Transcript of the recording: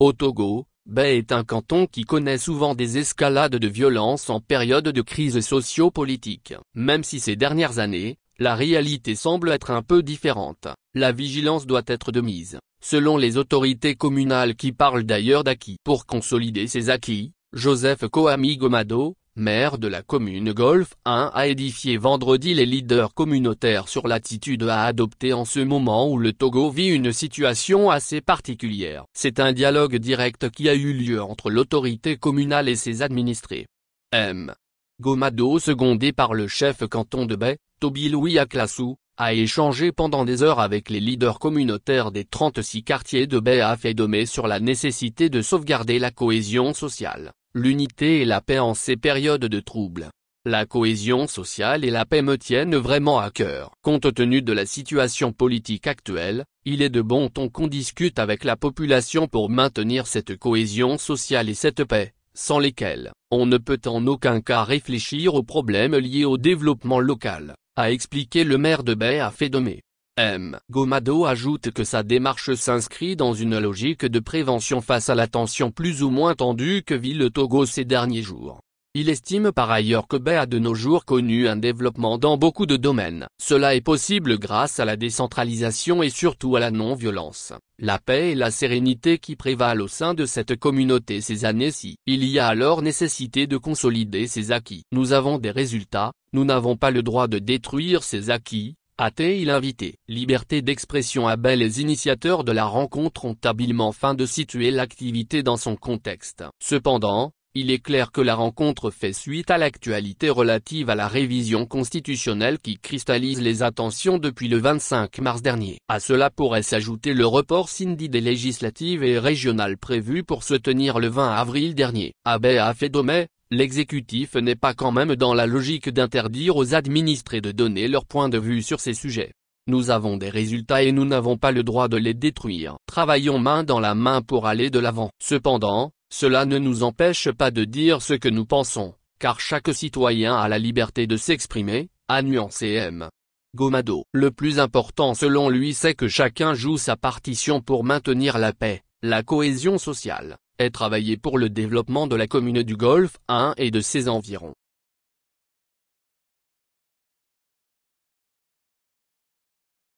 Au Togo, Bay est un canton qui connaît souvent des escalades de violence en période de crise socio-politique. Même si ces dernières années, la réalité semble être un peu différente, la vigilance doit être de mise, selon les autorités communales qui parlent d'ailleurs d'acquis. Pour consolider ces acquis, Joseph Koami Gomado, maire de la commune Golfe 1, a édifié vendredi les leaders communautaires sur l'attitude à adopter en ce moment où le Togo vit une situation assez particulière. C'est un dialogue direct qui a eu lieu entre l'autorité communale et ses administrés. M. Gomado, secondé par le chef canton de Bay, Toby Louis Aklassou, a échangé pendant des heures avec les leaders communautaires des 36 quartiers de Bay à Fédomé sur la nécessité de sauvegarder la cohésion sociale, l'unité et la paix en ces périodes de troubles. La cohésion sociale et la paix me tiennent vraiment à cœur. Compte tenu de la situation politique actuelle, il est de bon ton qu'on discute avec la population pour maintenir cette cohésion sociale et cette paix, sans lesquelles, on ne peut en aucun cas réfléchir aux problèmes liés au développement local, a expliqué le maire de Bay à Fédomé. M. Gomado ajoute que sa démarche s'inscrit dans une logique de prévention face à la tension plus ou moins tendue que vit le Togo ces derniers jours. Il estime par ailleurs que Bay a de nos jours connu un développement dans beaucoup de domaines. Cela est possible grâce à la décentralisation et surtout à la non-violence, la paix et la sérénité qui prévalent au sein de cette communauté ces années-ci. Il y a alors nécessité de consolider ces acquis. Nous avons des résultats, nous n'avons pas le droit de détruire ces acquis, a-t-il invité. Liberté d'expression à Bay. Les initiateurs de la rencontre ont habilement feint de situer l'activité dans son contexte. Cependant, il est clair que la rencontre fait suite à l'actualité relative à la révision constitutionnelle qui cristallise les attentions depuis le 25 mars dernier. À cela pourrait s'ajouter le report sindi des législatives et régionales prévues pour se tenir le 20 avril dernier. À Bay à Fédomé, l'exécutif n'est pas quand même dans la logique d'interdire aux administrés de donner leur point de vue sur ces sujets. Nous avons des résultats et nous n'avons pas le droit de les détruire. Travaillons main dans la main pour aller de l'avant. Cependant, cela ne nous empêche pas de dire ce que nous pensons, car chaque citoyen a la liberté de s'exprimer, a nuancé M. Gomado. Le plus important selon lui c'est que chacun joue sa partition pour maintenir la paix, la cohésion sociale, et travailler pour le développement de la commune du Golfe 1 et de ses environs.